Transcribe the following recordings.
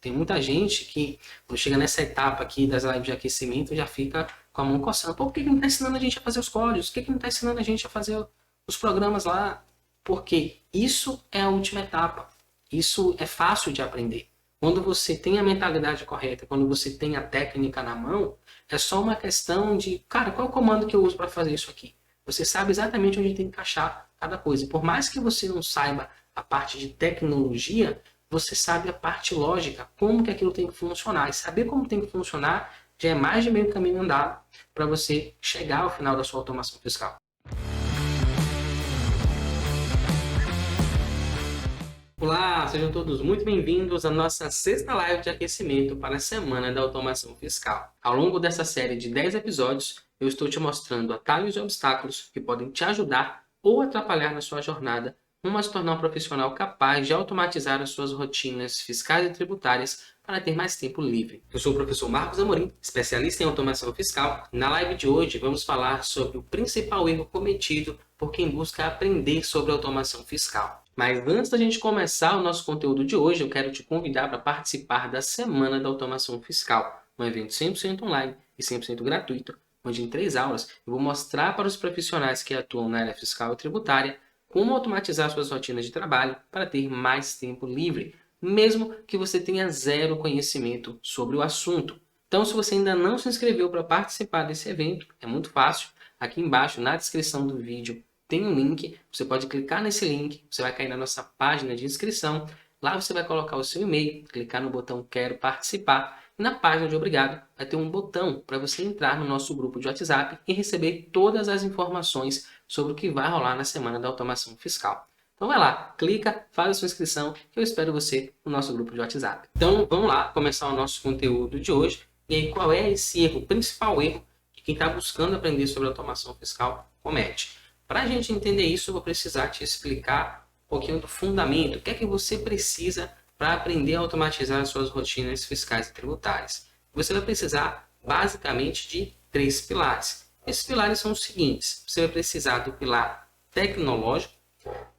Tem muita gente que, quando chega nessa etapa aqui das lives de aquecimento, já fica com a mão coçando. Pô, por que não está ensinando a gente a fazer os códigos? Por que não está ensinando a gente a fazer os programas lá? Porque isso é a última etapa. Isso é fácil de aprender. Quando você tem a mentalidade correta, quando você tem a técnica na mão, é só uma questão de, cara, qual é o comando que eu uso para fazer isso aqui? Você sabe exatamente onde tem que encaixar cada coisa. Por mais que você não saiba a parte de tecnologia, você sabe a parte lógica, como que aquilo tem que funcionar. E saber como tem que funcionar já é mais de meio caminho andado para você chegar ao final da sua automação fiscal. Olá, sejam todos muito bem-vindos à nossa sexta live de aquecimento para a Semana da Automação Fiscal. Ao longo dessa série de 10 episódios, eu estou te mostrando atalhos e obstáculos que podem te ajudar ou atrapalhar na sua jornada rumo a se tornar um profissional capaz de automatizar as suas rotinas fiscais e tributárias para ter mais tempo livre. Eu sou o professor Marcos Amorim, especialista em automação fiscal. Na live de hoje, vamos falar sobre o principal erro cometido por quem busca aprender sobre automação fiscal. Mas antes da gente começar o nosso conteúdo de hoje, eu quero te convidar para participar da Semana da Automação Fiscal, um evento 100% online e 100% gratuito, onde em 3 aulas eu vou mostrar para os profissionais que atuam na área fiscal e tributária como automatizar suas rotinas de trabalho para ter mais tempo livre, mesmo que você tenha zero conhecimento sobre o assunto. Então, se você ainda não se inscreveu para participar desse evento, é muito fácil. Aqui embaixo, na descrição do vídeo, tem um link, você pode clicar nesse link, você vai cair na nossa página de inscrição, lá você vai colocar o seu e-mail, clicar no botão Quero Participar, e na página de Obrigado vai ter um botão para você entrar no nosso grupo de WhatsApp e receber todas as informações sobre o que vai rolar na Semana da Automação Fiscal. Então vai lá, clica, faz a sua inscrição, que eu espero você no nosso grupo de WhatsApp. Então vamos lá, começar o nosso conteúdo de hoje. E aí, qual é esse erro, o principal erro que quem está buscando aprender sobre automação fiscal comete? Para a gente entender isso, eu vou precisar te explicar um pouquinho do fundamento. O que é que você precisa para aprender a automatizar as suas rotinas fiscais e tributárias? Você vai precisar, basicamente, de 3 pilares. Esses pilares são os seguintes. Você vai precisar do pilar tecnológico,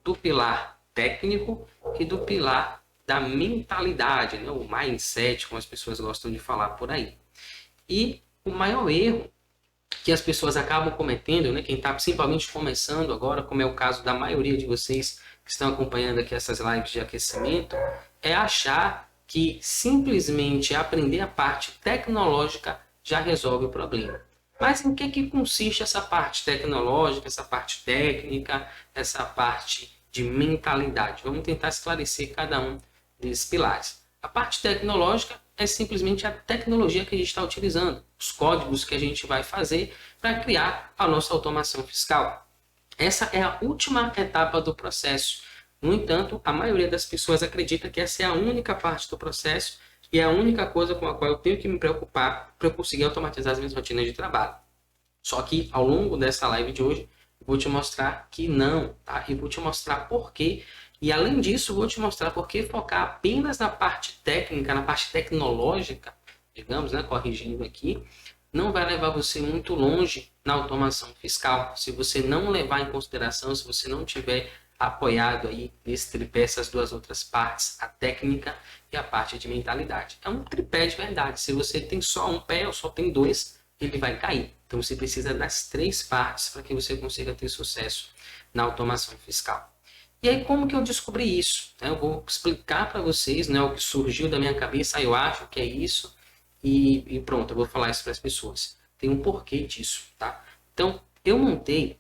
do pilar técnico e do pilar da mentalidade, né? O mindset, como as pessoas gostam de falar por aí. E o maior erro que as pessoas acabam cometendo, né? Quem está principalmente começando agora, como é o caso da maioria de vocês que estão acompanhando aqui essas lives de aquecimento, é achar que simplesmente aprender a parte tecnológica já resolve o problema. Mas em que consiste essa parte tecnológica, essa parte técnica, essa parte de mentalidade? Vamos tentar esclarecer cada um desses pilares. A parte tecnológica é simplesmente a tecnologia que a gente está utilizando, os códigos que a gente vai fazer para criar a nossa automação fiscal. Essa é a última etapa do processo. No entanto, a maioria das pessoas acredita que essa é a única parte do processo e é a única coisa com a qual eu tenho que me preocupar para eu conseguir automatizar as minhas rotinas de trabalho. Só que ao longo dessa live de hoje, eu vou te mostrar que não, tá? E vou te mostrar por quê. E além disso, vou te mostrar por que focar apenas na parte técnica, na parte tecnológica, digamos, né, corrigindo aqui, não vai levar você muito longe na automação fiscal. Se você não levar em consideração, se você não tiver apoiado aí nesse tripé, essas duas outras partes, a técnica e a parte de mentalidade. É um tripé de verdade. Se você tem só um pé ou só tem dois, ele vai cair. Então você precisa das 3 partes para que você consiga ter sucesso na automação fiscal. E aí, como que eu descobri isso? Eu vou explicar para vocês, né, o que surgiu da minha cabeça, eu acho que é isso, e pronto, eu vou falar isso para as pessoas. Tem um porquê disso, tá? Então, eu montei,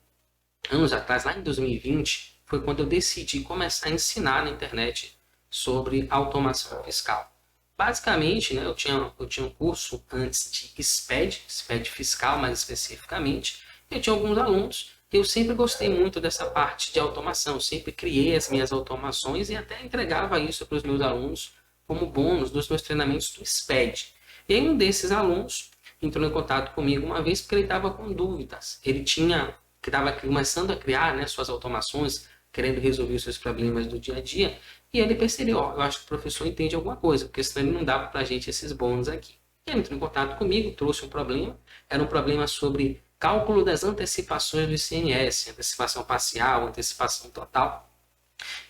anos atrás, lá em 2020, foi quando eu decidi começar a ensinar na internet sobre automação fiscal. Basicamente, né, eu tinha um curso antes de SPED fiscal mais especificamente, e eu tinha alguns alunos. Eu sempre gostei muito dessa parte de automação, sempre criei as minhas automações e até entregava isso para os meus alunos como bônus dos meus treinamentos do SPED. E aí um desses alunos entrou em contato comigo uma vez porque ele estava com dúvidas. Ele estava começando a criar, né, suas automações, querendo resolver os seus problemas do dia a dia, e ele percebeu, eu acho que o professor entende alguma coisa, porque senão ele não dava para a gente esses bônus aqui. Ele entrou em contato comigo, trouxe um problema, era um problema sobre cálculo das antecipações do ICMS, antecipação parcial, antecipação total.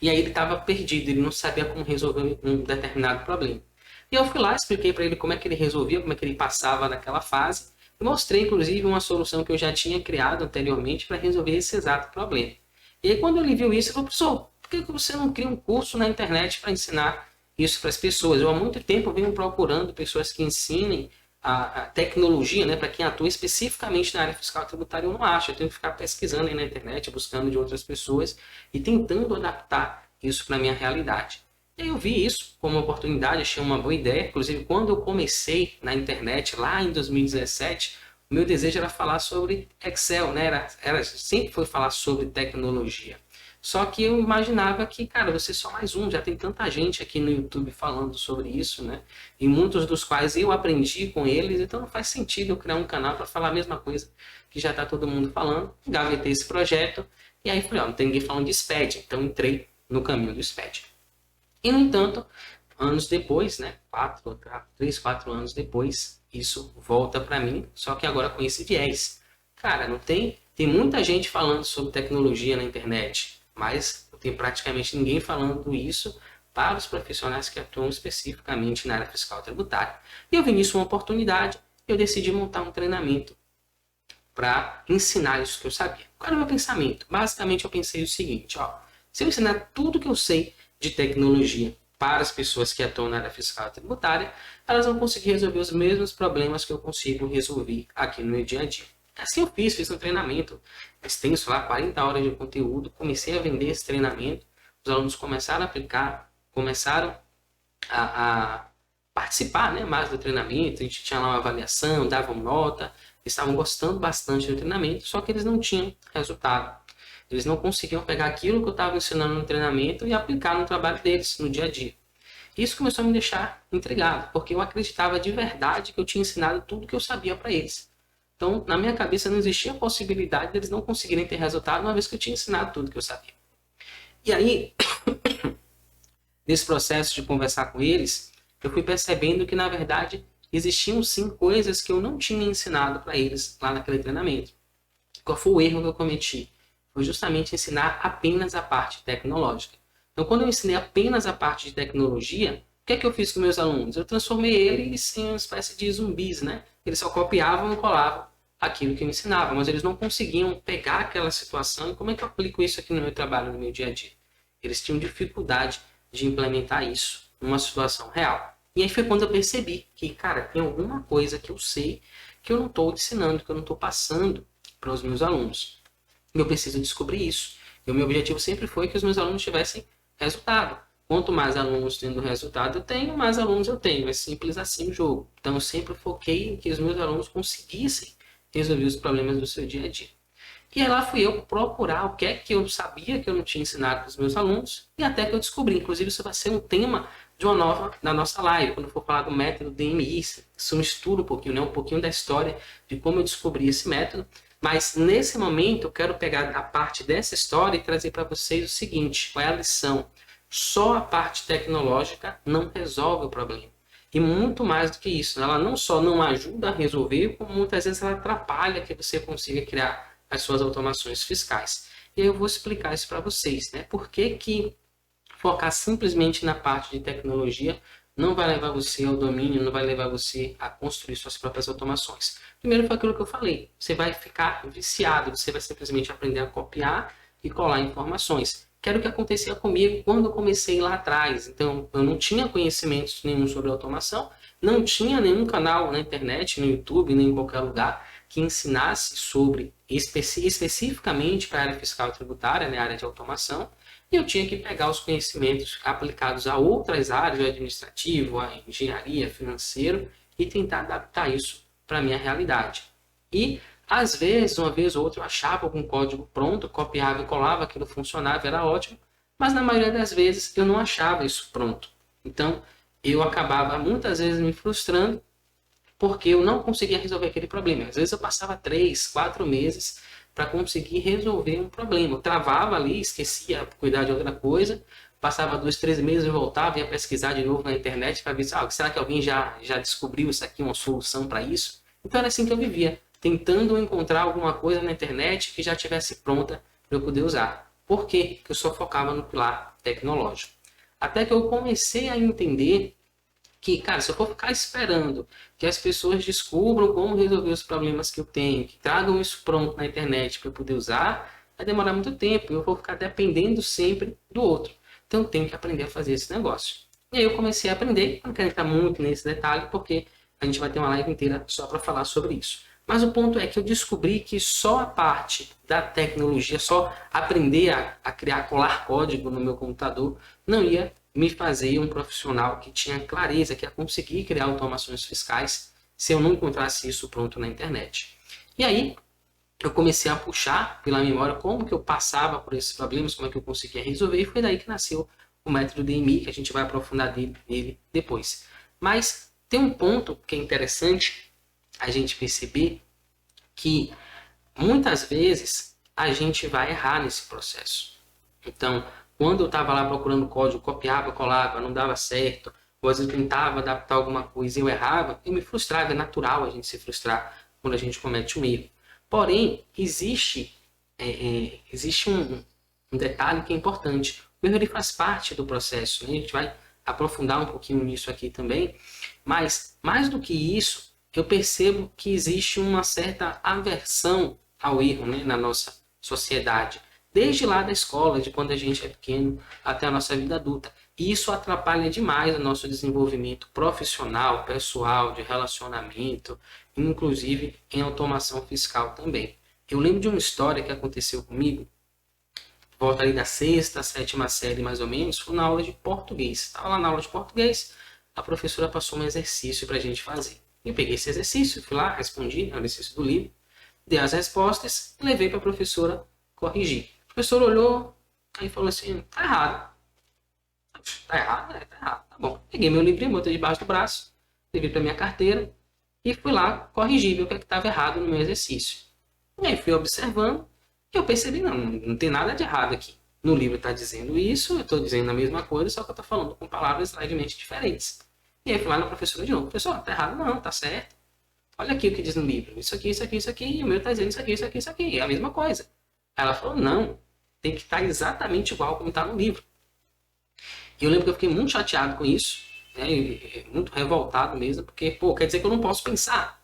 E aí ele estava perdido, ele não sabia como resolver um determinado problema. E eu fui lá, expliquei para ele como é que ele resolvia, como é que ele passava naquela fase. E mostrei, inclusive, uma solução que eu já tinha criado anteriormente para resolver esse exato problema. E aí, quando ele viu isso, ele falou, professor, por que você não cria um curso na internet para ensinar isso para as pessoas? Eu há muito tempo venho procurando pessoas que ensinem a tecnologia, né, para quem atua especificamente na área fiscal e tributária, eu não acho. Eu tenho que ficar pesquisando aí na internet, buscando de outras pessoas e tentando adaptar isso para a minha realidade. E aí eu vi isso como uma oportunidade, achei uma boa ideia. Inclusive, quando eu comecei na internet, lá em 2017, o meu desejo era falar sobre Excel, né? Sempre foi falar sobre tecnologia. Só que eu imaginava que, cara, você é só mais um, já tem tanta gente aqui no YouTube falando sobre isso, né? E muitos dos quais eu aprendi com eles, então não faz sentido eu criar um canal para falar a mesma coisa que já está todo mundo falando. Gavetei esse projeto e aí falei, ó, não tem ninguém falando de SPED, então entrei no caminho do SPED. E, no entanto, anos depois, né, 3, 4 anos depois, isso volta para mim, só que agora com esse viés. Cara, não tem muita gente falando sobre tecnologia na internet, mas não tem praticamente ninguém falando isso para os profissionais que atuam especificamente na área fiscal e tributária. E eu vi nisso uma oportunidade, e eu decidi montar um treinamento para ensinar isso que eu sabia. Qual era o meu pensamento? Basicamente, eu pensei o seguinte, ó, se eu ensinar tudo que eu sei de tecnologia para as pessoas que atuam na área fiscal e tributária, elas vão conseguir resolver os mesmos problemas que eu consigo resolver aqui no meu dia a dia. Assim eu fiz um treinamento extenso lá, 40 horas de conteúdo, comecei a vender esse treinamento, os alunos começaram a aplicar, começaram a participar, né, mais do treinamento, a gente tinha lá uma avaliação, davam nota, eles estavam gostando bastante do treinamento, só que eles não tinham resultado. Eles não conseguiam pegar aquilo que eu estava ensinando no treinamento e aplicar no trabalho deles, no dia a dia. Isso começou a me deixar intrigado, porque eu acreditava de verdade que eu tinha ensinado tudo que eu sabia para eles. Então, na minha cabeça não existia a possibilidade deles não conseguirem ter resultado uma vez que eu tinha ensinado tudo que eu sabia. E aí, nesse processo de conversar com eles, eu fui percebendo que, na verdade, existiam sim coisas que eu não tinha ensinado para eles lá naquele treinamento. Qual foi o erro que eu cometi? Foi justamente ensinar apenas a parte tecnológica. Então, quando eu ensinei apenas a parte de tecnologia, o que é que eu fiz com meus alunos? Eu transformei eles em uma espécie de zumbis, né? Eles só copiavam e colavam aquilo que eu ensinava, mas eles não conseguiam pegar aquela situação e como é que eu aplico isso aqui no meu trabalho, no meu dia a dia. Eles tinham dificuldade de implementar isso numa situação real. E aí foi quando eu percebi que, cara, tem alguma coisa que eu sei que eu não estou ensinando, que eu não estou passando para os meus alunos. E eu preciso descobrir isso. E o meu objetivo sempre foi que os meus alunos tivessem resultado. Quanto mais alunos tendo resultado eu tenho, mais alunos eu tenho. É simples assim o jogo. Então eu sempre foquei em que os meus alunos conseguissem resolver os problemas do seu dia a dia. E aí lá fui eu procurar o que é que eu sabia que eu não tinha ensinado para os meus alunos e até que eu descobri. Inclusive isso vai ser um tema de uma nova da nossa live, quando for falar do método DMI. Isso mistura um pouquinho, né? Um pouquinho da história de como eu descobri esse método. Mas nesse momento eu quero pegar a parte dessa história e trazer para vocês o seguinte, qual é a lição? Só a parte tecnológica não resolve o problema. E muito mais do que isso, ela não só não ajuda a resolver, como muitas vezes ela atrapalha que você consiga criar as suas automações fiscais. E eu vou explicar isso para vocês, né? Por que focar simplesmente na parte de tecnologia não vai levar você ao domínio, não vai levar você a construir suas próprias automações. Primeiro foi aquilo que eu falei, você vai ficar viciado, você vai simplesmente aprender a copiar e colar informações. Que era o que acontecia comigo quando eu comecei lá atrás. Então, eu não tinha conhecimento nenhum sobre automação, não tinha nenhum canal na internet, no YouTube, nem em qualquer lugar que ensinasse sobre, especificamente para a área fiscal e tributária, né, a área de automação, e eu tinha que pegar os conhecimentos aplicados a outras áreas, administrativo, a engenharia, financeiro, e tentar adaptar isso para a minha realidade. E, às vezes, uma vez ou outra, eu achava algum código pronto, copiava e colava, aquilo funcionava, era ótimo, mas na maioria das vezes eu não achava isso pronto. Então, eu acabava muitas vezes me frustrando porque eu não conseguia resolver aquele problema. Às vezes eu passava 3, 4 meses para conseguir resolver um problema. Eu travava ali, esquecia cuidar de outra coisa, passava 2, 3 meses, eu voltava, ia pesquisar de novo na internet para ver se será que alguém já descobriu isso aqui, uma solução para isso. Então era assim que eu vivia, tentando encontrar alguma coisa na internet que já estivesse pronta para eu poder usar. Por quê? Porque eu só focava no pilar tecnológico. Até que eu comecei a entender que, cara, se eu for ficar esperando que as pessoas descubram como resolver os problemas que eu tenho, que tragam isso pronto na internet para eu poder usar, vai demorar muito tempo. Eu vou ficar dependendo sempre do outro. Então eu tenho que aprender a fazer esse negócio. E aí eu comecei a aprender, não quero entrar muito nesse detalhe, porque a gente vai ter uma live inteira só para falar sobre isso. Mas o ponto é que eu descobri que só a parte da tecnologia, só aprender a criar, colar código no meu computador, não ia me fazer um profissional que tinha clareza, que ia conseguir criar automações fiscais se eu não encontrasse isso pronto na internet. E aí eu comecei a puxar pela memória como que eu passava por esses problemas, como é que eu conseguia resolver, e foi daí que nasceu o método DMI, que a gente vai aprofundar nele depois. Mas tem um ponto que é interessante a gente perceber, que muitas vezes a gente vai errar nesse processo. Então, quando eu estava lá procurando código, copiava, colava, não dava certo, ou às vezes eu tentava adaptar alguma coisa e eu errava, eu me frustrava. É natural a gente se frustrar quando a gente comete um erro. Porém, existe um detalhe que é importante. O erro ele faz parte do processo, né? A gente vai aprofundar um pouquinho nisso aqui também. Mas, mais do que isso, eu percebo que existe uma certa aversão ao erro, né, na nossa sociedade. Desde lá da escola, de quando a gente é pequeno, até a nossa vida adulta. E isso atrapalha demais o nosso desenvolvimento profissional, pessoal, de relacionamento, inclusive em automação fiscal também. Eu lembro de uma história que aconteceu comigo, volta ali da sexta, sétima série mais ou menos, foi na aula de português. Estava lá na aula de português, a professora passou um exercício para a gente fazer. Eu peguei esse exercício, fui lá, respondi, é o exercício do livro, dei as respostas e levei para a professora corrigir. A professora olhou, aí falou assim, tá errado. Tá errado? Tá errado. Tá bom. Peguei meu livrinho, botei debaixo do braço, levei para minha carteira e fui lá corrigir, ver o que estava errado no meu exercício. E aí fui observando e eu percebi, não tem nada de errado aqui. No livro está dizendo isso, eu estou dizendo a mesma coisa, só que eu estou falando com palavras levemente diferentes. E aí fui lá na professora de novo. Professor, tá errado? Não, tá certo. Olha aqui o que diz no livro. Isso aqui, isso aqui, isso aqui. E o meu está dizendo isso aqui, isso aqui, isso aqui. É a mesma coisa. Ela falou, não, tem que estar exatamente igual como está no livro. E eu lembro que eu fiquei muito chateado com isso, né? Muito revoltado mesmo, porque, pô, quer dizer que eu não posso pensar.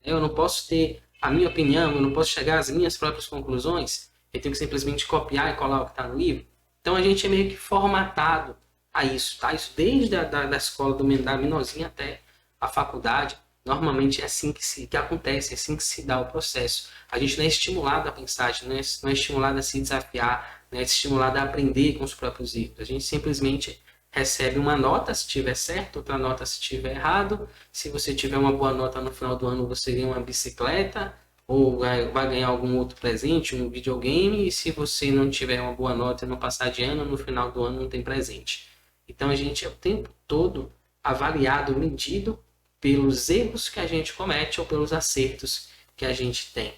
Eu não posso ter a minha opinião, eu não posso chegar às minhas próprias conclusões. Eu tenho que simplesmente copiar e colar o que está no livro. Então a gente é meio que formatado a isso, tá? Isso desde da escola da menorzinha até a faculdade. Normalmente é assim que acontece, é assim que se dá o processo. A gente não é estimulado a pensar, a gente não é estimulado a se desafiar, não é estimulado a aprender com os próprios erros. A gente simplesmente recebe uma nota se tiver certo, outra nota se tiver errado. Se você tiver uma boa nota no final do ano, você ganha uma bicicleta ou vai ganhar algum outro presente, um videogame. E se você não tiver uma boa nota e não passar de ano, no final do ano não tem presente. Então a gente é o tempo todo avaliado, medido pelos erros que a gente comete ou pelos acertos que a gente tem.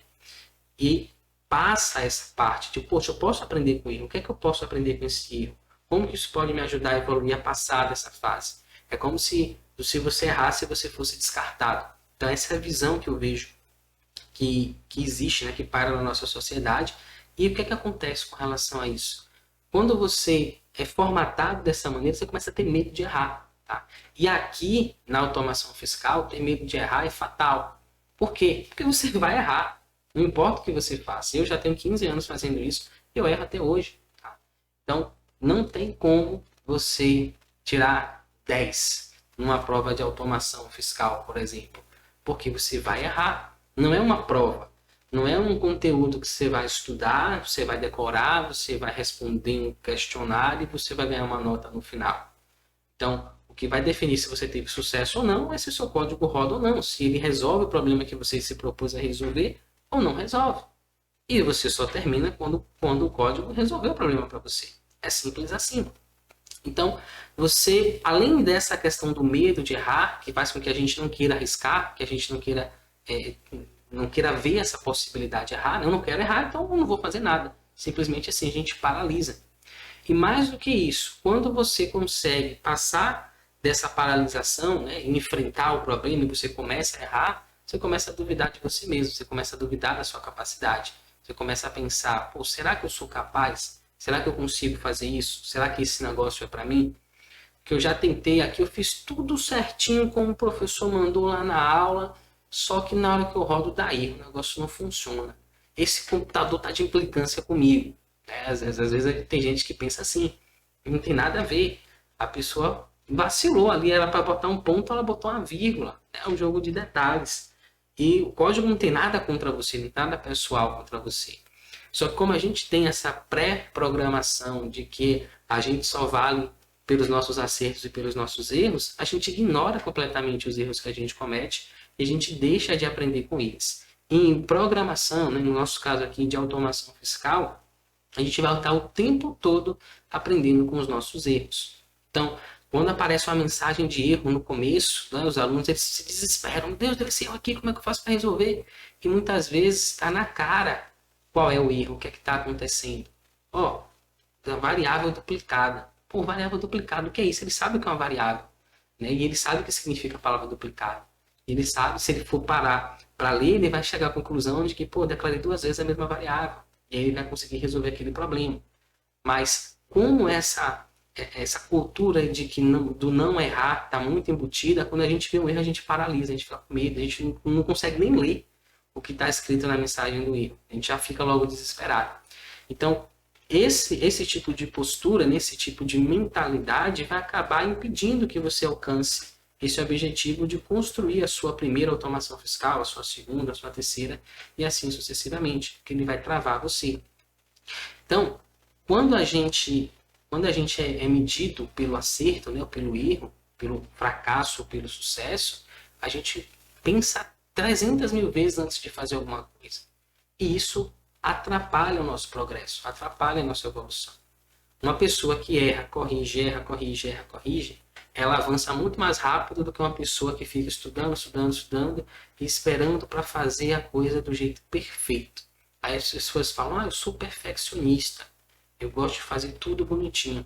E passa essa parte de, poxa, eu posso aprender com erro. O que é que eu posso aprender com esse erro? Como que isso pode me ajudar a evoluir, a passar dessa fase? É como se você errasse, você fosse descartado. Então essa é a visão que eu vejo que existe, né, que paira na nossa sociedade. E o que é que acontece com relação a isso? Quando você é formatado dessa maneira, você começa a ter medo de errar. Tá? E aqui, na automação fiscal, ter medo de errar é fatal. Por quê? Porque você vai errar. Não importa o que você faça. Eu já tenho 15 anos fazendo isso, eu erro até hoje. Tá? Então, não tem como você tirar 10 numa prova de automação fiscal, por exemplo. Porque você vai errar. Não é uma prova. Não é um conteúdo que você vai estudar, você vai decorar, você vai responder um questionário e você vai ganhar uma nota no final. Então, o que vai definir se você teve sucesso ou não é se o seu código roda ou não, se ele resolve o problema que você se propôs a resolver ou não resolve. E você só termina quando o código resolveu o problema para você. É simples assim. Então, você, além dessa questão do medo de errar, que faz com que a gente não queira arriscar, que a gente não queira ver essa possibilidade de errar, eu não quero errar, então eu não vou fazer nada. Simplesmente assim, a gente paralisa. E mais do que isso, quando você consegue passar dessa paralisação, né, enfrentar o problema e você começa a errar, você começa a duvidar de você mesmo, você começa a duvidar da sua capacidade. Você começa a pensar, pô, será que eu sou capaz? Será que eu consigo fazer isso? Será que esse negócio é para mim? que eu já tentei aqui, eu fiz tudo certinho como o professor mandou lá na aula, só que na hora que eu rodo dá erro, o negócio não funciona. Esse computador tá de implicância comigo. Às vezes tem gente que pensa assim, não tem nada a ver. A pessoa vacilou ali, era para botar um ponto, ela botou uma vírgula. É um jogo de detalhes. E o código não tem nada contra você, não tem nada pessoal contra você. Só que como a gente tem essa pré-programação de que a gente só vale pelos nossos acertos e pelos nossos erros, a gente ignora completamente os erros que a gente comete e a gente deixa de aprender com eles. Em programação, né, no nosso caso aqui de automação fiscal, a gente vai estar o tempo todo aprendendo com os nossos erros. Então, quando aparece uma mensagem de erro no começo, né, os alunos eles se desesperam. Meu Deus, esse erro aqui, como é que eu faço para resolver? E muitas vezes está na cara qual é o erro, o que é que está acontecendo. Ó, a variável duplicada. Pô, variável duplicada, o que é isso? Ele sabe o que é uma variável. Né? E ele sabe o que significa a palavra duplicada. Ele sabe, se ele for parar para ler, ele vai chegar à conclusão de que, pô, declarei 2 vezes a mesma variável. E aí ele vai conseguir resolver aquele problema. Mas como essa cultura de que do não errar está muito embutida, quando a gente vê um erro, a gente paralisa, a gente fica com medo, a gente não consegue nem ler o que está escrito na mensagem do erro. A gente já fica logo desesperado. Então, esse tipo de postura, esse tipo de mentalidade vai acabar impedindo que você alcance esse objetivo de construir a sua primeira automação fiscal, a sua segunda, a sua terceira e assim sucessivamente, que ele vai travar você. Então, quando a gente é medido pelo acerto, né, ou pelo erro, pelo fracasso ou pelo sucesso, a gente pensa 300 mil vezes antes de fazer alguma coisa. E isso atrapalha o nosso progresso, atrapalha a nossa evolução. Uma pessoa que erra, corrige, ela avança muito mais rápido do que uma pessoa que fica estudando e esperando para fazer a coisa do jeito perfeito. Aí as pessoas falam, eu sou perfeccionista, eu gosto de fazer tudo bonitinho.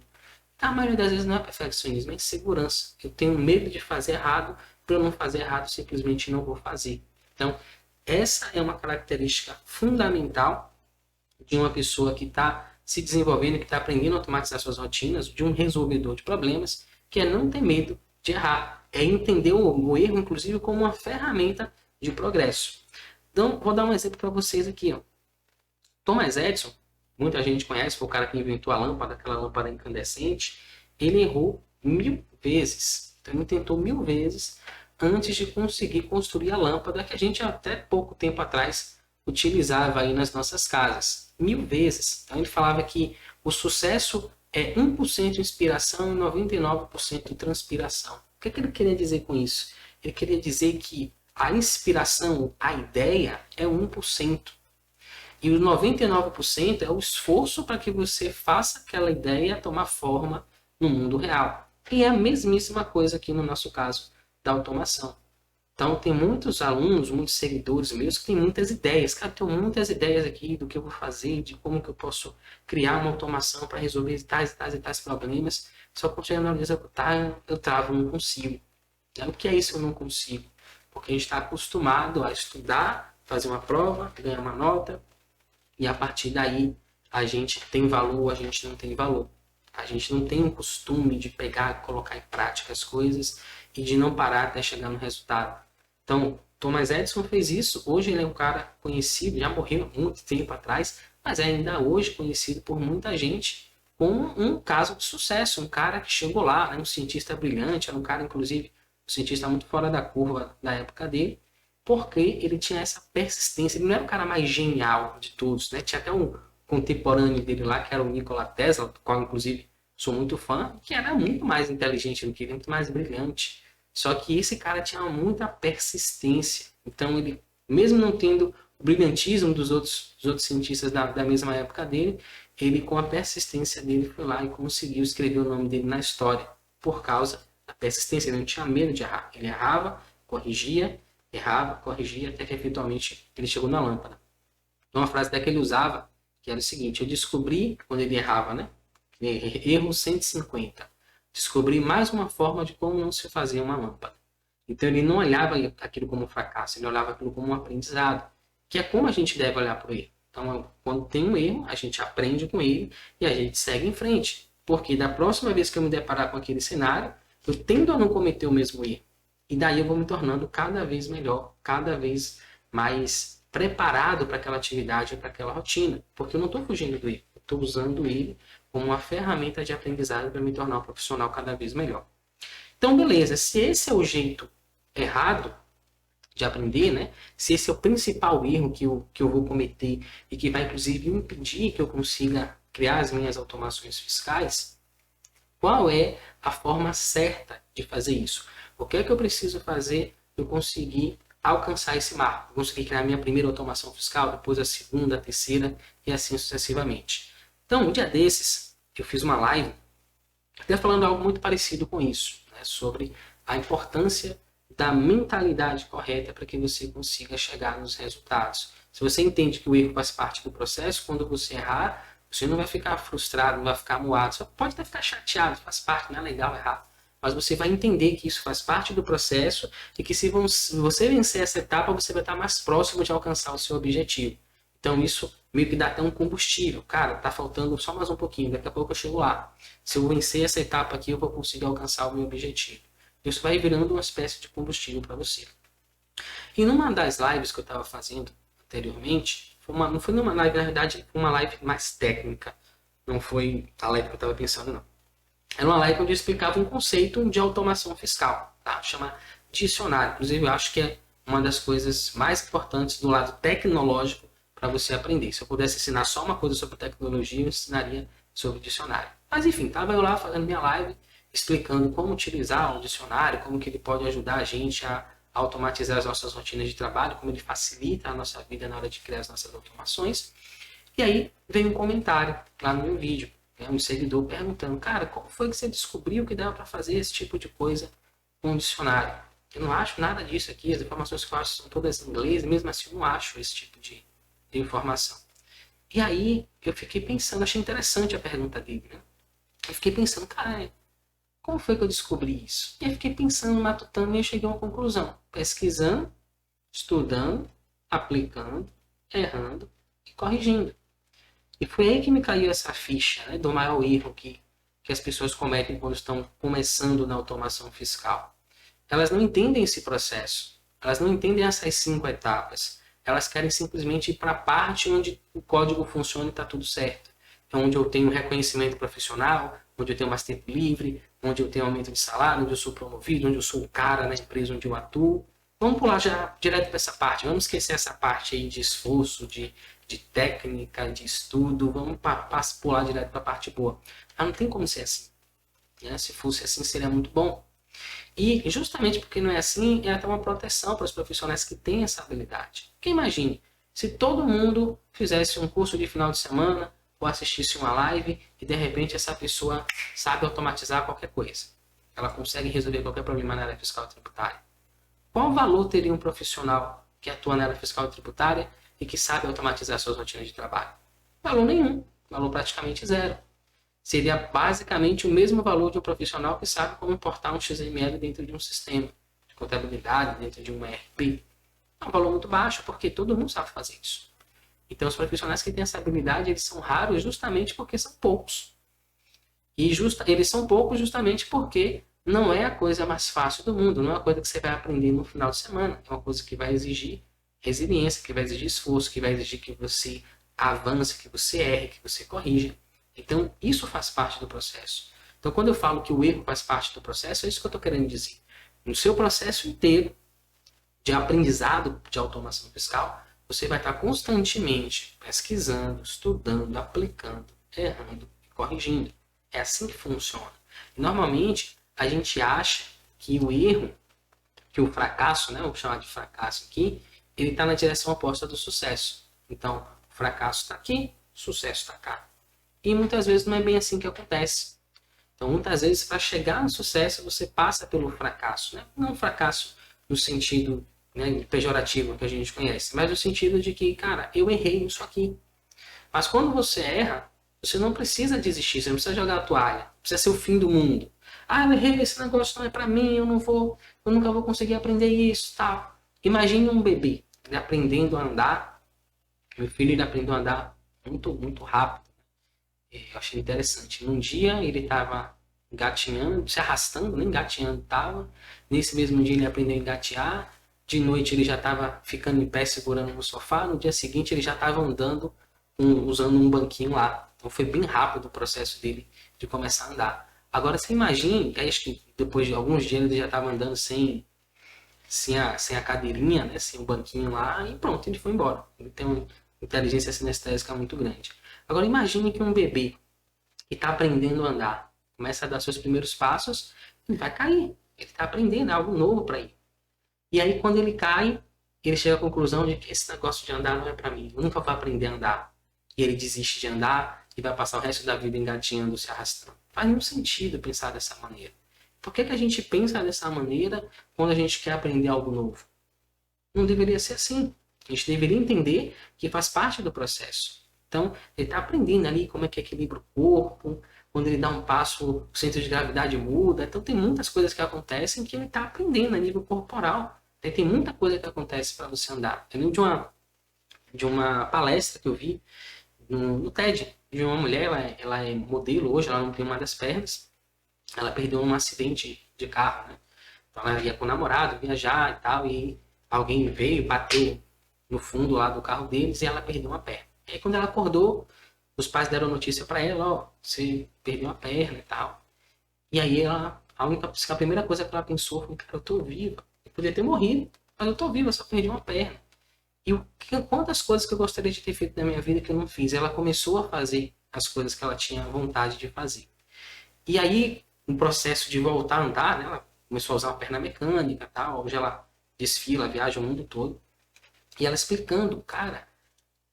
A maioria das vezes não é perfeccionismo, é insegurança. Eu tenho medo de fazer errado, para eu não fazer errado, simplesmente não vou fazer. Então, essa é uma característica fundamental de uma pessoa que está se desenvolvendo, que está aprendendo a automatizar suas rotinas, de um resolvedor de problemas, que é não ter medo de errar. É entender o erro, inclusive, como uma ferramenta de progresso. Então, vou dar um exemplo para vocês aqui. Ó. Thomas Edison, muita gente conhece, foi o cara que inventou a lâmpada, aquela lâmpada incandescente. Ele errou 1000 vezes. Então, ele tentou 1000 vezes antes de conseguir construir a lâmpada que a gente até pouco tempo atrás utilizava aí nas nossas casas. 1000 vezes. Então, ele falava que o sucesso é 1% inspiração e 99% transpiração. O que ele queria dizer com isso? Ele queria dizer que a inspiração, a ideia, é 1%. E os 99% é o esforço para que você faça aquela ideia tomar forma no mundo real. E é a mesmíssima coisa aqui no nosso caso da automação. Então, tem muitos alunos, muitos seguidores meus que têm muitas ideias. Cara, eu tenho muitas ideias aqui do que eu vou fazer, de como que eu posso criar uma automação para resolver tais e tais problemas. Só que quando na hora de executar, eu travo, não consigo. O que é isso eu não consigo? Porque a gente está acostumado a estudar, fazer uma prova, ganhar uma nota, e a partir daí a gente tem valor, a gente não tem valor. A gente não tem o costume de pegar, colocar em prática as coisas e de não parar até chegar no resultado. Então, Thomas Edison fez isso. Hoje ele é um cara conhecido, já morreu há muito tempo atrás, mas é ainda hoje conhecido por muita gente como um caso de sucesso. Um cara que chegou lá, um cientista brilhante, era um cara, inclusive, um cientista muito fora da curva da época dele, porque ele tinha essa persistência. Ele não era o cara mais genial de todos, né? Tinha até um contemporâneo dele lá, que era o Nikola Tesla, do qual, inclusive, sou muito fã, que era muito mais inteligente do que ele, muito mais brilhante. Só que esse cara tinha muita persistência. Então, ele, mesmo não tendo o brilhantismo dos outros cientistas da mesma época dele, ele, com a persistência dele, foi lá e conseguiu escrever o nome dele na história, por causa da persistência. Ele não tinha medo de errar. Ele errava, corrigia, até que eventualmente ele chegou na lâmpada. Então, uma frase até que ele usava, que era o seguinte: eu descobri, quando ele errava, né? Erro 150. Descobri mais uma forma de como não se fazia uma lâmpada. Então ele não olhava aquilo como um fracasso, ele olhava aquilo como um aprendizado, que é como a gente deve olhar para o erro. Então, quando tem um erro, a gente aprende com ele e a gente segue em frente. Porque da próxima vez que eu me deparar com aquele cenário, eu tendo a não cometer o mesmo erro. E daí eu vou me tornando cada vez melhor, cada vez mais preparado para aquela atividade, para aquela rotina. Porque eu não estou fugindo do erro, eu estou usando ele como uma ferramenta de aprendizado para me tornar um profissional cada vez melhor. Então, beleza, se esse é o jeito errado de aprender, né? Se esse é o principal erro que eu vou cometer e que vai, inclusive, impedir que eu consiga criar as minhas automações fiscais, qual é a forma certa de fazer isso? O que é que eu preciso fazer para eu conseguir alcançar esse marco? Conseguir criar a minha primeira automação fiscal, depois a segunda, a terceira e assim sucessivamente. Então, um dia desses, eu fiz uma live até falando algo muito parecido com isso, né? Sobre a importância da mentalidade correta para que você consiga chegar nos resultados. Se você entende que o erro faz parte do processo, quando você errar, você não vai ficar frustrado, não vai ficar moado. Você pode até ficar chateado, faz parte, não é legal errar. Mas você vai entender que isso faz parte do processo e que se você vencer essa etapa, você vai estar mais próximo de alcançar o seu objetivo. Então isso meio que dá até um combustível. Cara, tá faltando só mais um pouquinho, daqui a pouco eu chego lá. Se eu vencer essa etapa aqui, eu vou conseguir alcançar o meu objetivo. Isso vai virando uma espécie de combustível para você. E numa das lives que eu estava fazendo anteriormente, não foi numa live, na verdade, uma live mais técnica. Não foi a live que eu estava pensando, não. Era uma live onde eu explicava um conceito de automação fiscal, tá? Chama dicionário. Inclusive, eu acho que é uma das coisas mais importantes do lado tecnológico para você aprender. Se eu pudesse ensinar só uma coisa sobre tecnologia, eu ensinaria sobre dicionário. Mas enfim, estava eu lá fazendo minha live, explicando como utilizar um dicionário, como que ele pode ajudar a gente a automatizar as nossas rotinas de trabalho, como ele facilita a nossa vida na hora de criar as nossas automações. E aí veio um comentário lá no meu vídeo, né, um seguidor perguntando, cara, como foi que você descobriu que dava para fazer esse tipo de coisa com um dicionário? Eu não acho nada disso aqui, as informações que eu acho são todas em inglês, mesmo assim eu não acho esse tipo de informação. E aí eu fiquei pensando, achei interessante a pergunta dele, né? Eu fiquei pensando, cara, como foi que eu descobri isso? E aí fiquei pensando, matutando, e eu cheguei a uma conclusão. Pesquisando, estudando, aplicando, errando e corrigindo. E foi aí que me caiu essa ficha, né, do maior erro que as pessoas cometem quando estão começando na automação fiscal. Elas não entendem esse processo. Elas não entendem essas 5 etapas. Elas querem simplesmente ir para a parte onde o código funciona e está tudo certo. É onde eu tenho reconhecimento profissional, onde eu tenho mais tempo livre, onde eu tenho aumento de salário, onde eu sou promovido, onde eu sou o cara na empresa onde eu atuo. Vamos pular já direto para essa parte. Vamos esquecer essa parte aí de esforço, de técnica, de estudo. Vamos pular direto para a parte boa. Mas não tem como ser assim, né? Se fosse assim, seria muito bom. E justamente porque não é assim, é até uma proteção para os profissionais que têm essa habilidade. Porque imagine, se todo mundo fizesse um curso de final de semana ou assistisse uma live e de repente essa pessoa sabe automatizar qualquer coisa. Ela consegue resolver qualquer problema na área fiscal e tributária. Qual valor teria um profissional que atua na área fiscal e tributária e que sabe automatizar suas rotinas de trabalho? Valor nenhum, valor praticamente zero. Seria basicamente o mesmo valor de um profissional que sabe como importar um XML dentro de um sistema de contabilidade, dentro de um ERP. É um valor muito baixo, porque todo mundo sabe fazer isso. Então, os profissionais que têm essa habilidade, eles são raros justamente porque são poucos. E eles são poucos justamente porque não é a coisa mais fácil do mundo, não é uma coisa que você vai aprender no final de semana. É uma coisa que vai exigir resiliência, que vai exigir esforço, que vai exigir que você avance, que você erre, que você corrija. Então, isso faz parte do processo. Então, quando eu falo que o erro faz parte do processo, é isso que eu estou querendo dizer. No seu processo inteiro de aprendizado de automação fiscal, você vai estar constantemente pesquisando, estudando, aplicando, errando e corrigindo. É assim que funciona. E, normalmente, a gente acha que o erro, que o fracasso, né, vou chamar de fracasso aqui, ele está na direção oposta do sucesso. Então, o fracasso está aqui, o sucesso está cá. E muitas vezes não é bem assim que acontece. Então, muitas vezes, para chegar no sucesso, você passa pelo fracasso. Né? Não fracasso no sentido, né, pejorativo que a gente conhece, mas no sentido de que, cara, eu errei nisso aqui. Mas quando você erra, você não precisa desistir, você não precisa jogar a toalha, não precisa ser o fim do mundo. Ah, eu errei, esse negócio não é para mim, eu nunca vou conseguir aprender isso, tal. Imagine um bebê, ele aprendendo a andar. Meu filho, ele aprendeu a andar muito, muito rápido. Eu achei interessante. Num dia ele estava engatinhando, se arrastando, nem engatinhando estava. Nesse mesmo dia ele aprendeu a engatear. De noite ele já estava ficando em pé segurando no sofá. No dia seguinte ele já estava andando usando um banquinho lá. Então foi bem rápido o processo dele de começar a andar. Agora você imagine, acho que depois de alguns dias ele já estava andando sem a cadeirinha, né, sem o banquinho lá, e pronto, ele foi embora. Ele tem uma inteligência sinestésica muito grande. Agora imagine que um bebê que está aprendendo a andar, começa a dar seus primeiros passos, ele vai cair. Ele está aprendendo, é algo novo para ele. E aí quando ele cai, ele chega à conclusão de que esse negócio de andar não é para mim. Eu nunca vou aprender a andar. E ele desiste de andar e vai passar o resto da vida engatinhando, se arrastando. Faz nenhum sentido pensar dessa maneira. Por que a gente pensa dessa maneira quando a gente quer aprender algo novo? Não deveria ser assim. A gente deveria entender que faz parte do processo. Então, ele está aprendendo ali como é que equilibra o corpo. Quando ele dá um passo, o centro de gravidade muda. Então, tem muitas coisas que acontecem que ele está aprendendo a nível corporal. Tem muita coisa que acontece para você andar. Eu lembro de uma palestra que eu vi no TED, de uma mulher, ela é modelo hoje, ela não tem uma das pernas. Ela perdeu um acidente de carro, né? Então, ela ia com o namorado viajar e tal, e alguém veio, bateu no fundo lá do carro deles e ela perdeu uma perna. E aí quando ela acordou, os pais deram notícia para ela, ó, você perdeu a perna e tal. E aí a primeira coisa que ela pensou foi, cara, eu tô viva. Eu podia ter morrido, mas eu tô viva, só perdi uma perna. E quantas coisas que eu gostaria de ter feito na minha vida que eu não fiz? Ela começou a fazer as coisas que ela tinha vontade de fazer. E aí, no processo de voltar a andar, né, ela começou a usar uma perna mecânica e tal, hoje ela desfila, viaja o mundo todo. E ela explicando, cara,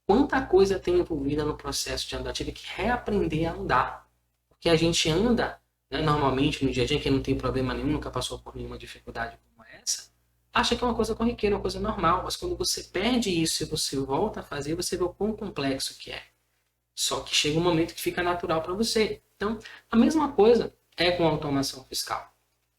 quanta coisa tem envolvida no processo de andar. Eu tive que reaprender a andar. Porque a gente anda, né, normalmente no dia a dia, que não tem problema nenhum, nunca passou por nenhuma dificuldade como essa, acha que é uma coisa corriqueira, uma coisa normal. Mas quando você perde isso e você volta a fazer, você vê o quão complexo que é. Só que chega um momento que fica natural para você. Então, a mesma coisa é com a automação fiscal.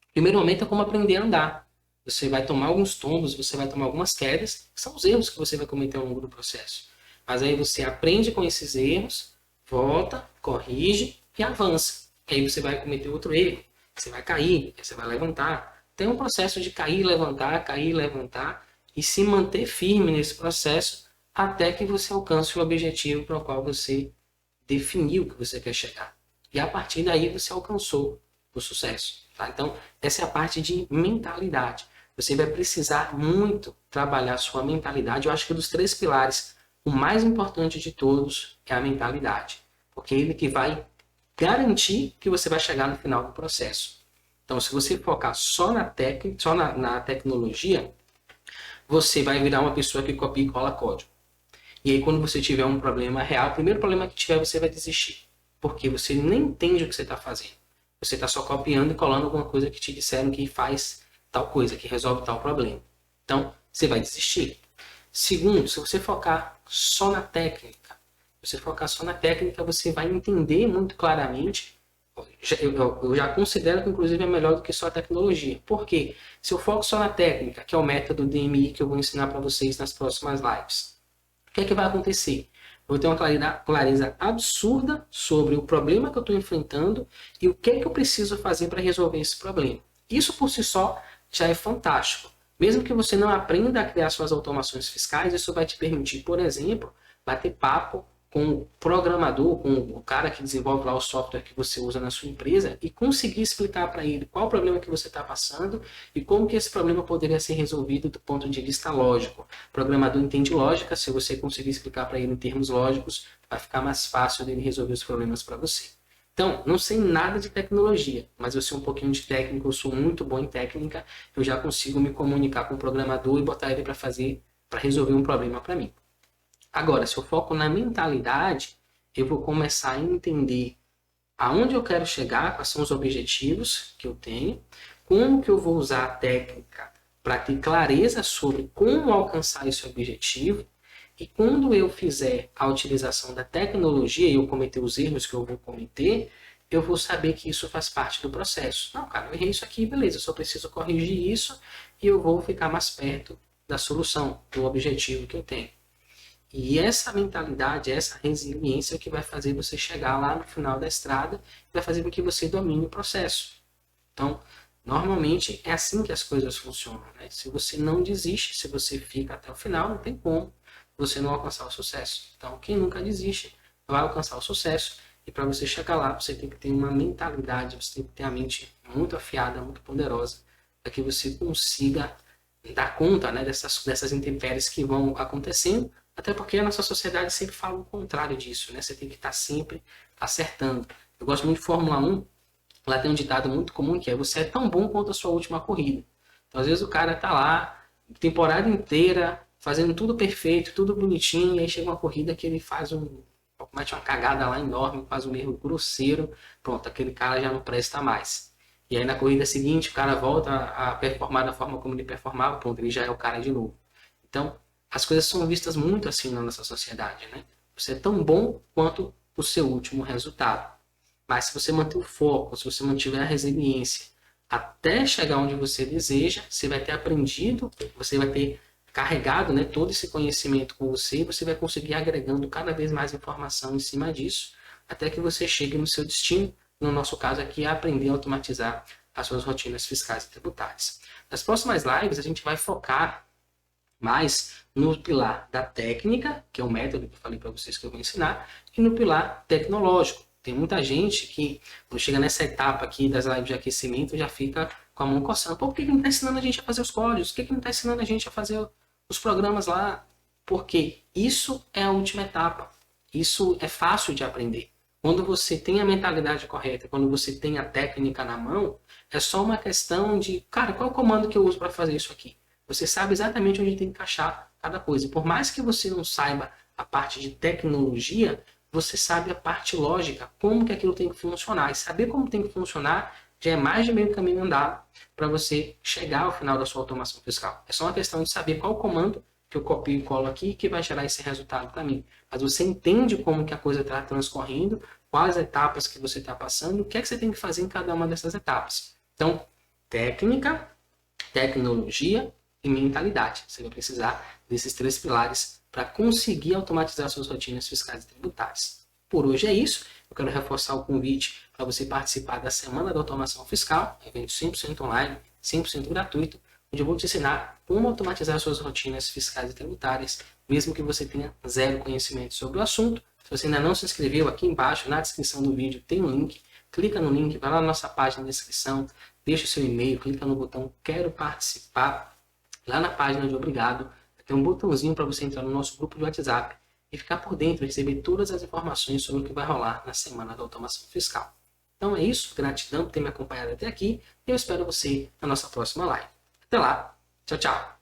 O primeiro momento é como aprender a andar. Você vai tomar alguns tombos, você vai tomar algumas quedas, que são os erros que você vai cometer ao longo do processo. Mas aí você aprende com esses erros, volta, corrige e avança. E aí você vai cometer outro erro. Você vai cair, você vai levantar. Tem um processo de cair, levantar e se manter firme nesse processo até que você alcance o objetivo para o qual você definiu que você quer chegar. E a partir daí você alcançou o sucesso. Tá? Então, essa é a parte de mentalidade. Você vai precisar muito trabalhar sua mentalidade. Eu acho que dos 3 pilares, o mais importante de todos é a mentalidade. Porque é ele que vai garantir que você vai chegar no final do processo. Então, se você focar só na técnica, só na tecnologia, você vai virar uma pessoa que copia e cola código. E aí, quando você tiver um problema real, o primeiro problema que tiver, você vai desistir. Porque você nem entende o que você está fazendo. Você está só copiando e colando alguma coisa que te disseram que faz tal coisa, que resolve tal problema. Então, você vai desistir. Segundo, se você focar só na técnica, você vai entender muito claramente. Eu já considero que, inclusive, é melhor do que só a tecnologia. Por quê? Se eu foco só na técnica, que é o método DMI que eu vou ensinar para vocês nas próximas lives, o que é que vai acontecer? Eu vou ter uma clareza absurda sobre o problema que eu estou enfrentando e o que é que eu preciso fazer para resolver esse problema. Isso por si só já é fantástico. Mesmo que você não aprenda a criar suas automações fiscais, isso vai te permitir, por exemplo, bater papo com o programador, com o cara que desenvolve lá o software que você usa na sua empresa e conseguir explicar para ele qual o problema que você está passando e como que esse problema poderia ser resolvido do ponto de vista lógico. O programador entende lógica, se você conseguir explicar para ele em termos lógicos, vai ficar mais fácil dele resolver os problemas para você. Então, não sei nada de tecnologia, mas eu sei um pouquinho de técnica, eu sou muito bom em técnica, eu já consigo me comunicar com o programador e botar ele para resolver um problema para mim. Agora, se eu foco na mentalidade, eu vou começar a entender aonde eu quero chegar, quais são os objetivos que eu tenho, como que eu vou usar a técnica para ter clareza sobre como alcançar esse objetivo, e quando eu fizer a utilização da tecnologia e eu cometer os erros que eu vou cometer, eu vou saber que isso faz parte do processo. Não, cara, eu errei isso aqui, beleza, eu só preciso corrigir isso e eu vou ficar mais perto da solução, do objetivo que eu tenho. E essa mentalidade, essa resiliência é o que vai fazer você chegar lá no final da estrada, vai fazer com que você domine o processo. Então, normalmente é assim que as coisas funcionam, né? Se você não desiste, se você fica até o final, não tem como você não alcançar o sucesso. Então, quem nunca desiste vai alcançar o sucesso. E para você chegar lá, você tem que ter uma mentalidade, você tem que ter a mente muito afiada, muito poderosa, para que você consiga dar conta, né, dessas intempéries que vão acontecendo, até porque a nossa sociedade sempre fala o contrário disso, né? Você tem que estar sempre acertando. Eu gosto muito de Fórmula 1, lá tem um ditado muito comum que é: você é tão bom quanto a sua última corrida. Então, às vezes o cara tá lá, temporada inteira, fazendo tudo perfeito, tudo bonitinho, e aí chega uma corrida que ele comete uma cagada lá enorme, faz um erro grosseiro, pronto, aquele cara já não presta mais. E aí na corrida seguinte o cara volta a performar da forma como ele performava, pronto, ele já é o cara de novo. Então, as coisas são vistas muito assim na nossa sociedade, né? Você é tão bom quanto o seu último resultado. Mas se você manter o foco, se você mantiver a resiliência até chegar onde você deseja, você vai ter aprendido, você vai ter carregado, né, todo esse conhecimento com você, e você vai conseguir agregando cada vez mais informação em cima disso, até que você chegue no seu destino. No nosso caso aqui, é aprender a automatizar as suas rotinas fiscais e tributárias. Nas próximas lives, a gente vai focar mais no pilar da técnica, que é o método que eu falei para vocês que eu vou ensinar, e no pilar tecnológico. Tem muita gente que, quando chega nessa etapa aqui das lives de aquecimento, já fica com a mão coçando. Pô, por que não está ensinando a gente a fazer os códigos? Por que não está ensinando a gente a fazer os programas lá? Porque isso é a última etapa. Isso é fácil de aprender. Quando você tem a mentalidade correta, quando você tem a técnica na mão, é só uma questão de, cara, qual é o comando que eu uso para fazer isso aqui? Você sabe exatamente onde tem que encaixar cada coisa. E por mais que você não saiba a parte de tecnologia, você sabe a parte lógica, como que aquilo tem que funcionar. E saber como tem que funcionar já é mais de meio caminho andado para você chegar ao final da sua automação fiscal. É só uma questão de saber qual comando que eu copio e colo aqui que vai gerar esse resultado para mim. Mas você entende como que a coisa está transcorrendo, quais etapas que você está passando, o que é que você tem que fazer em cada uma dessas etapas. Então, técnica, tecnologia e mentalidade. Você vai precisar desses 3 pilares para conseguir automatizar suas rotinas fiscais e tributárias. Por hoje é isso. Eu quero reforçar o convite para você participar da Semana da Automação Fiscal, evento 100% online, 100% gratuito, onde eu vou te ensinar como automatizar suas rotinas fiscais e tributárias, mesmo que você tenha zero conhecimento sobre o assunto. Se você ainda não se inscreveu, aqui embaixo, na descrição do vídeo, tem um link. Clica no link, vai lá na nossa página de inscrição, deixa o seu e-mail, clica no botão Quero Participar. Lá na página de Obrigado, tem um botãozinho para você entrar no nosso grupo de WhatsApp e ficar por dentro e receber todas as informações sobre o que vai rolar na Semana da Automação Fiscal. Então é isso, gratidão por ter me acompanhado até aqui e eu espero você na nossa próxima live. Até lá, tchau, tchau!